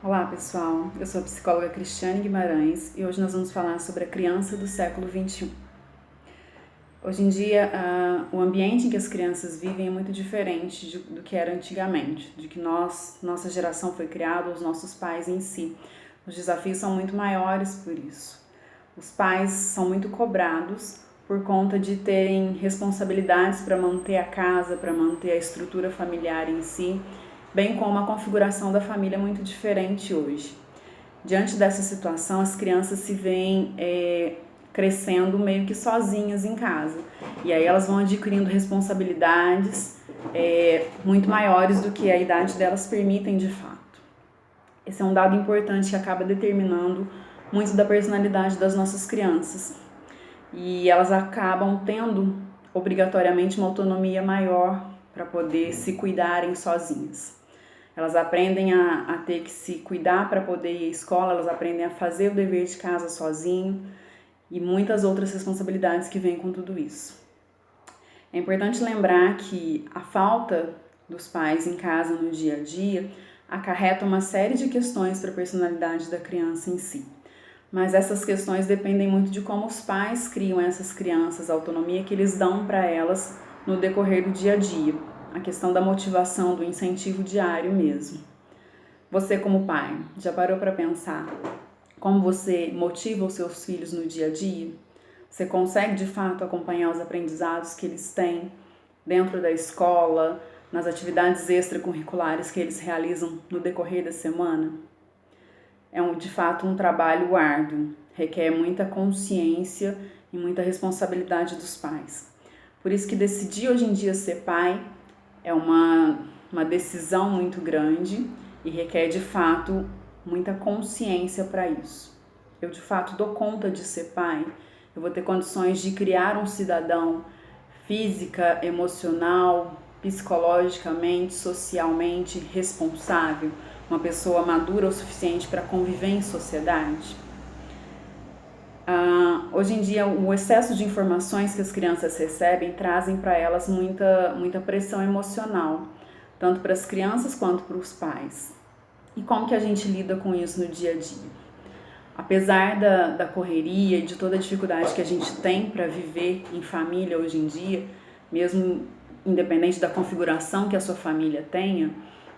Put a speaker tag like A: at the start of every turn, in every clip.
A: Olá pessoal, eu sou a psicóloga Cristiane Guimarães e hoje nós vamos falar sobre a criança do século XXI. Hoje em dia, o ambiente em que as crianças vivem é muito diferente do que era antigamente, de que nossa geração foi criada, os nossos pais em si. Os desafios são muito maiores por isso. Os pais são muito cobrados por conta de terem responsabilidades para manter a casa, para manter a estrutura familiar em si, bem como a configuração da família é muito diferente hoje. Diante dessa situação, as crianças se veem crescendo meio que sozinhas em casa. E aí elas vão adquirindo responsabilidades muito maiores do que a idade delas permitem de fato. Esse é um dado importante que acaba determinando muito da personalidade das nossas crianças. E elas acabam tendo obrigatoriamente uma autonomia maior para poder se cuidarem sozinhas. Elas aprendem a ter que se cuidar para poder ir à escola, elas aprendem a fazer o dever de casa sozinho e muitas outras responsabilidades que vêm com tudo isso. É importante lembrar que a falta dos pais em casa no dia a dia acarreta uma série de questões para a personalidade da criança em si. Mas essas questões dependem muito de como os pais criam essas crianças, a autonomia que eles dão para elas no decorrer do dia a dia. A questão da motivação, do incentivo diário mesmo. Você como pai, já parou para pensar como você motiva os seus filhos no dia a dia? Você consegue de fato acompanhar os aprendizados que eles têm dentro da escola, nas atividades extracurriculares que eles realizam no decorrer da semana? É de fato um trabalho árduo, requer muita consciência e muita responsabilidade dos pais. Por isso que decidir hoje em dia ser pai é uma decisão muito grande e requer de fato muita consciência para isso. Eu de fato dou conta de ser pai, eu vou ter condições de criar um cidadão física, emocional, psicologicamente, socialmente responsável, uma pessoa madura o suficiente para conviver em sociedade. Hoje em dia, o excesso de informações que as crianças recebem trazem para elas muita pressão emocional, tanto para as crianças quanto para os pais. E como que a gente lida com isso no dia a dia? Apesar da correria e de toda a dificuldade que a gente tem para viver em família hoje em dia, mesmo independente da configuração que a sua família tenha,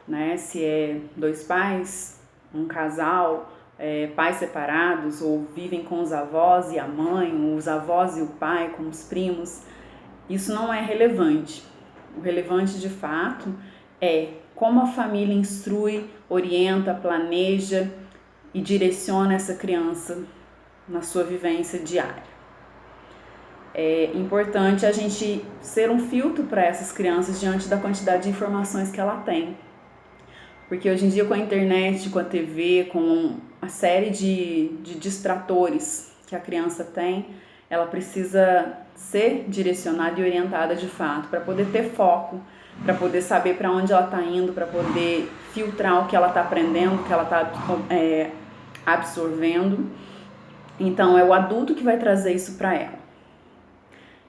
A: né, se é dois pais, um casal, pais separados ou vivem com os avós e a mãe, os avós e o pai, com os primos, isso não é relevante. O relevante de fato é como a família instrui, orienta, planeja e direciona essa criança na sua vivência diária. É importante a gente ser um filtro para essas crianças diante da quantidade de informações que ela tem. Porque hoje em dia com a internet, com a TV, com a série de distratores que a criança tem, ela precisa ser direcionada e orientada de fato, para poder ter foco, para poder saber para onde ela está indo, para poder filtrar o que ela está aprendendo, o que ela está absorvendo. Então é o adulto que vai trazer isso para ela.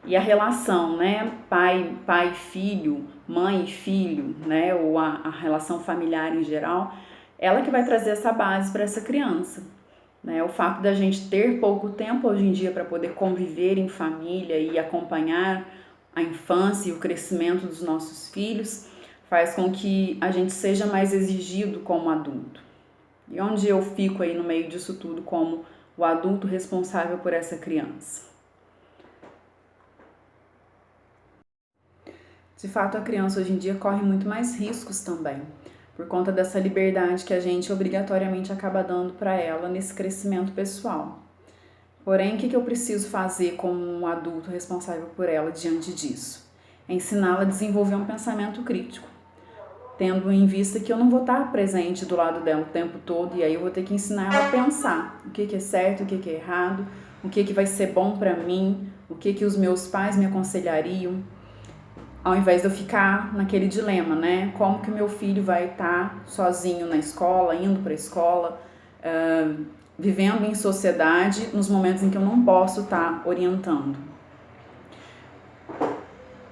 A: E a relação, né, pai e filho, mãe e filho, né, ou a relação familiar em geral, ela que vai trazer essa base para essa criança. Né? O fato da gente ter pouco tempo hoje em dia para poder conviver em família e acompanhar a infância e o crescimento dos nossos filhos faz com que a gente seja mais exigido como adulto. E onde eu fico aí no meio disso tudo como o adulto responsável por essa criança? De fato, a criança hoje em dia corre muito mais riscos também, por conta dessa liberdade que a gente obrigatoriamente acaba dando para ela nesse crescimento pessoal. Porém, o que eu preciso fazer como um adulto responsável por ela diante disso? É ensiná-la a desenvolver um pensamento crítico, tendo em vista que eu não vou estar presente do lado dela o tempo todo e aí eu vou ter que ensinar ela a pensar o que é certo, o que é errado, o que vai ser bom para mim, o que os meus pais me aconselhariam, ao invés de eu ficar naquele dilema, né? Como que o meu filho vai estar sozinho na escola, indo para a escola, vivendo em sociedade nos momentos em que eu não posso estar orientando.